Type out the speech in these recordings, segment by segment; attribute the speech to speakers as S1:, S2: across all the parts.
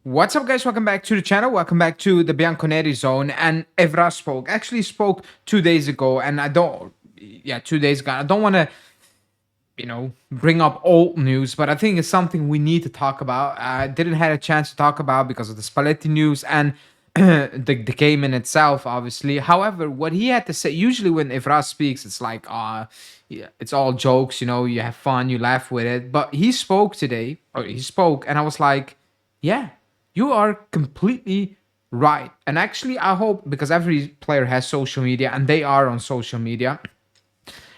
S1: What's up, guys? Welcome back to the channel. Welcome back to the Bianconeri zone. And Evra actually spoke 2 days ago. And 2 days ago. I don't want to, bring up old news, but I think it's something we need to talk about. I didn't have a chance to talk about because of the Spalletti news and the game in itself, obviously. However, what he had to say, usually when Evra speaks, it's like, yeah, it's all jokes, you have fun, you laugh with it. But he spoke today, or he spoke, and I was like, yeah, you are completely right. And actually, I hope because every player has social media and they are on social media,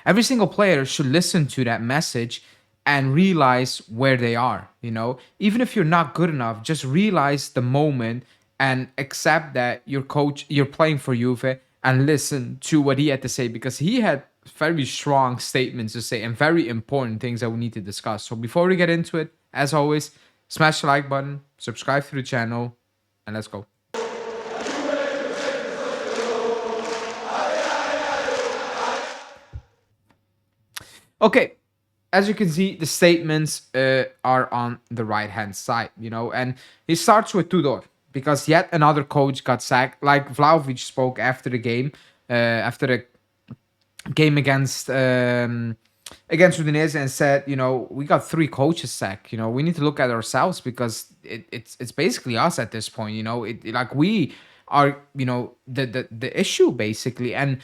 S1: every single player should listen to that message and realize where they are. Even if you're not good enough, just realize the moment and accept that you're playing for Juve and listen to what he had to say because he had very strong statements to say and very important things that we need to discuss. So before we get into it, as always, smash the like button, subscribe to the channel, and let's go. Okay, as you can see, the statements are on the right hand side, and he starts with Tudor because yet another coach got sacked. Like Vlahovic spoke after the game, after the game against Udinese, and said, we got three coaches sacked. We need to look at ourselves because it's basically us at this point. Like we are, the issue basically. And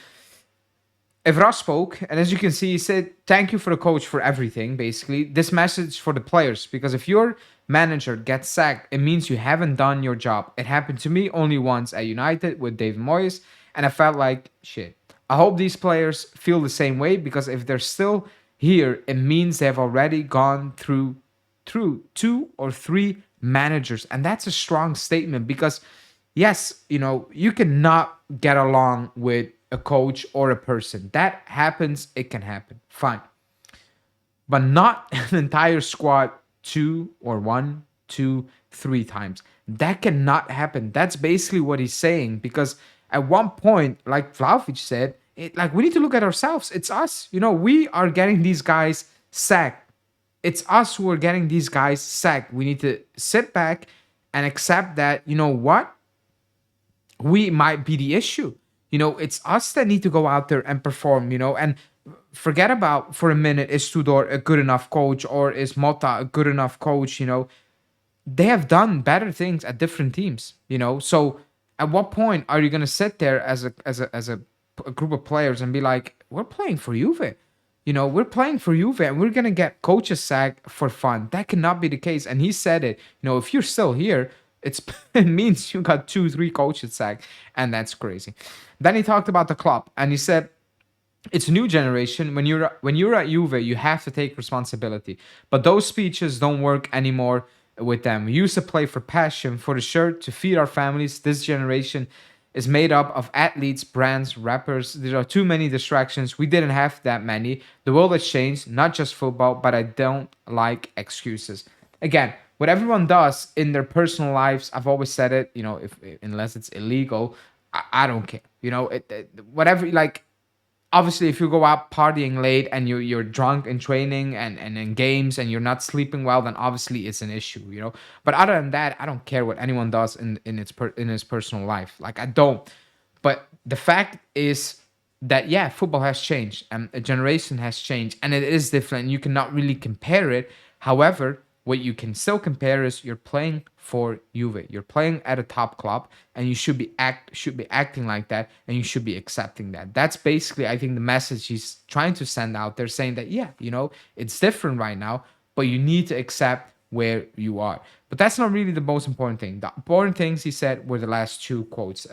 S1: Evra spoke, and as you can see, he said, "Thank you for the coach for everything." Basically, this message for the players, because if your manager gets sacked, it means you haven't done your job. It happened to me only once at United with David Moyes, and I felt like shit. I hope these players feel the same way because if they're still here, it means they've already gone through two or three managers, and that's a strong statement because yes, you cannot get along with a coach or a person. That happens, it can happen. Fine. But not an entire squad two or one, two, three times. That cannot happen. That's basically what he's saying. Because at one point, like Vlahovic said, we need to look at ourselves. It's us. We are getting these guys sacked. It's us who are getting these guys sacked. We need to sit back and accept that, what? We might be the issue. It's us that need to go out there and perform, and forget about for a minute, is Tudor a good enough coach or is Mota a good enough coach? They have done better things at different teams, So at what point are you gonna sit there as a group of players and be like, we're playing for Juve? We're playing for Juve and we're gonna get coaches sacked for fun. That cannot be the case. And he said it. If you're still here, it means you got 2-3 coaches sacked, and that's crazy. Then he talked about the club, and he said it's a new generation. When you're at Juve, you have to take responsibility. But those speeches don't work anymore with them. We used to play for passion, for the shirt, to feed our families. This generation is made up of athletes, brands, rappers. There are too many distractions. We didn't have that many. The world has changed, not just football, but I don't like excuses. Again, what everyone does in their personal lives, I've always said it, if unless it's illegal, I don't care. Whatever, like, obviously if you go out partying late and you're drunk in training and in games and you're not sleeping well, then obviously it's an issue. But other than that, I don't care what anyone does in his personal life. Like, I don't. But the fact is that, yeah, football has changed and a generation has changed and it is different. You cannot really compare it. However, what you can still compare is you're playing for Juve. You're playing at a top club, and you should be acting like that, and you should be accepting that. That's basically, I think, the message he's trying to send out. They're saying that, yeah, it's different right now, but you need to accept where you are. But that's not really the most important thing. The important things he said were the last two quotes.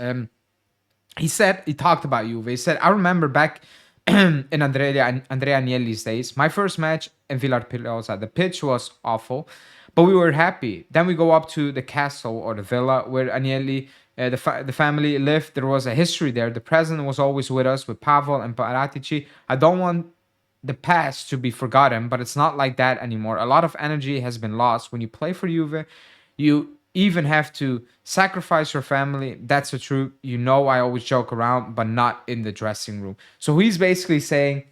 S1: He talked about Juve. He said, I remember back in Andrea Agnelli's days, my first match in Villarpilosa, the pitch was awful, but we were happy. Then we go up to the castle or the villa where Agnelli, the family lived. There was a history there. The president was always with us, with Pavel and Paratici. I don't want the past to be forgotten, but it's not like that anymore. A lot of energy has been lost. When you play for Juve, you even have to sacrifice your family. That's the truth. I always joke around, but not in the dressing room. So he's basically saying,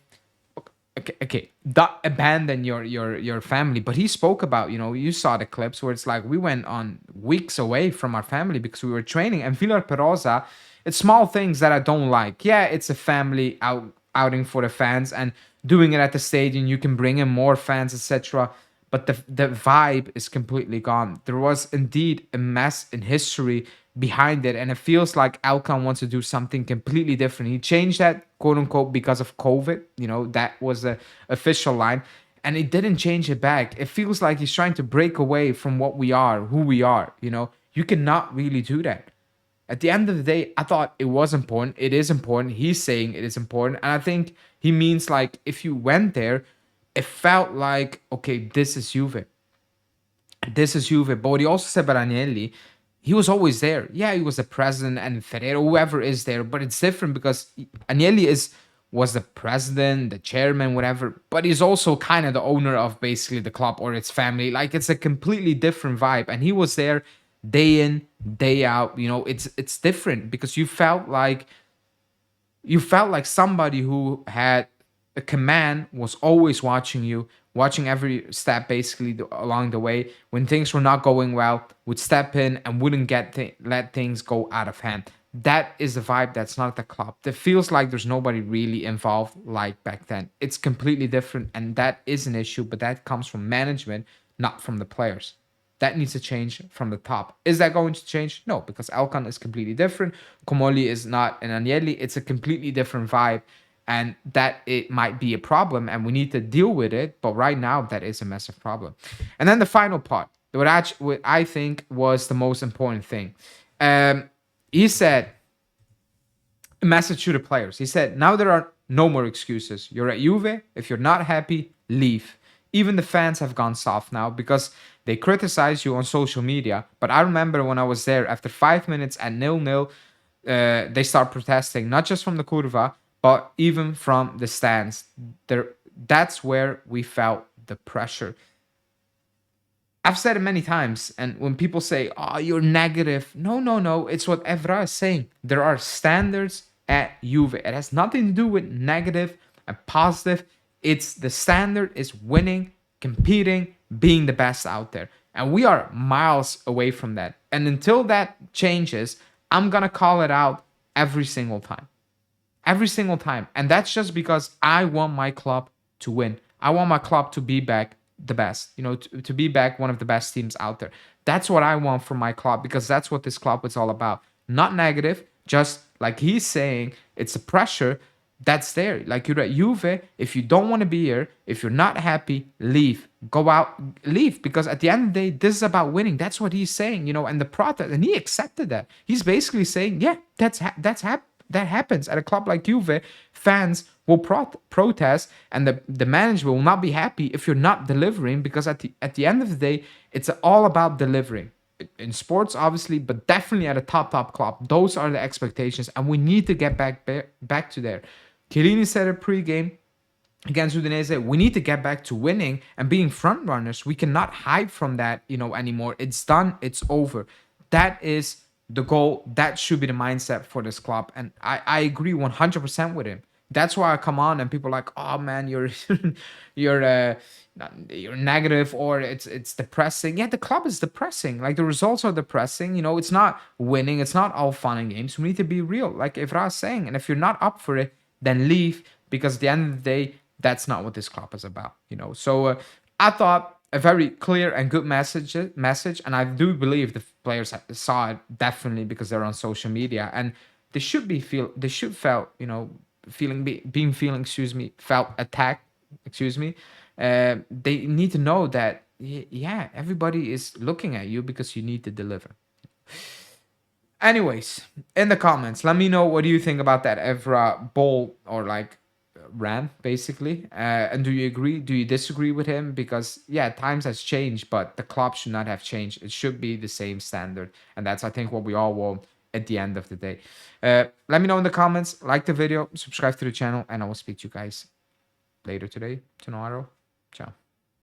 S1: okay, don't abandon your family. But he spoke about, you saw the clips where it's like we went on weeks away from our family because we were training. And Villa Perosa, it's small things that I don't like. Yeah, it's a family outing for the fans, and doing it at the stadium, you can bring in more fans, etc. But the vibe is completely gone. There was indeed a mess in history behind it, and it feels like Alcon wants to do something completely different. He changed that, quote unquote, because of COVID. That was the official line, and it didn't change it back. It feels like he's trying to break away from what we are, who we are. You cannot really do that. At the end of the day, I thought it was important. It is important. He's saying it is important. And I think he means, like, if you went there, it felt like, okay, this is Juve. This is Juve. But what he also said about Agnelli, he was always there. Yeah, he was the president and Ferrero, whoever is there. But it's different because Agnelli was the president, the chairman, whatever. But he's also kind of the owner of basically the club or its family. Like, it's a completely different vibe. And he was there day in, day out. It's different because you felt like somebody who had a command was always watching you, watching every step basically along the way. When things were not going well, would step in and wouldn't let things go out of hand. That is the vibe that's not the club. It feels like there's nobody really involved like back then. It's completely different, and that is an issue, but that comes from management, not from the players. That needs to change from the top. Is that going to change? No, because Alcan is completely different. Komoli is not an Agnelli. It's a completely different vibe. And that it might be a problem and we need to deal with it. But right now, that is a massive problem. And then the final part, what I think was the most important thing. He said, a message to the players. He said, now there are no more excuses. You're at Juve. If you're not happy, leave. Even the fans have gone soft now because they criticize you on social media. But I remember when I was there, after 5 minutes at 0-0, they start protesting, not just from the curva, but even from the stands. That's where we felt the pressure. I've said it many times, and when people say, "Oh, you're negative," no, no, no. It's what Evra is saying. There are standards at Juve. It has nothing to do with negative and positive. It's the standard is winning, competing, being the best out there, and we are miles away from that. And until that changes, I'm gonna call it out every single time. Every single time. And that's just because I want my club to win. I want my club to be back the best, to be back one of the best teams out there. That's what I want from my club because that's what this club is all about. Not negative, just like he's saying, it's a pressure that's there. Like you're at Juve, if you don't want to be here, if you're not happy, leave. Go out, leave. Because at the end of the day, this is about winning. That's what he's saying, and the protest, and he accepted that. He's basically saying, yeah, that happens at a club like Juve. Fans will protest, and the management will not be happy if you're not delivering. Because at the end of the day, it's all about delivering in sports, obviously, but definitely at a top club. Those are the expectations, and we need to get back to there. Chiellini said it pre-game against Udinese, we need to get back to winning and being front runners. We cannot hide from that, anymore. It's done. It's over. That is the goal. That should be the mindset for this club. And I agree 100% with him. That's why I come on and people are like, oh man, you're you're negative or it's depressing. Yeah, the club is depressing. Like the results are depressing. It's not winning. It's not all fun and games. We need to be real, like Evra is saying. And if you're not up for it, then leave, because at the end of the day, that's not what this club is about. So I thought a very clear and good message, and I do believe the players saw it definitely because they're on social media, and they should felt felt attacked. They need to know that yeah, everybody is looking at you because you need to deliver. Anyways, in the comments, let me know what do you think about that Evra bold or like ran basically, and do you agree? Do you disagree with him? Because yeah, times has changed, but the club should not have changed. It should be the same standard, and that's I think what we all want at the end of the day. Let me know in the comments. Like the video, subscribe to the channel, and I will speak to you guys later today, tomorrow. Ciao.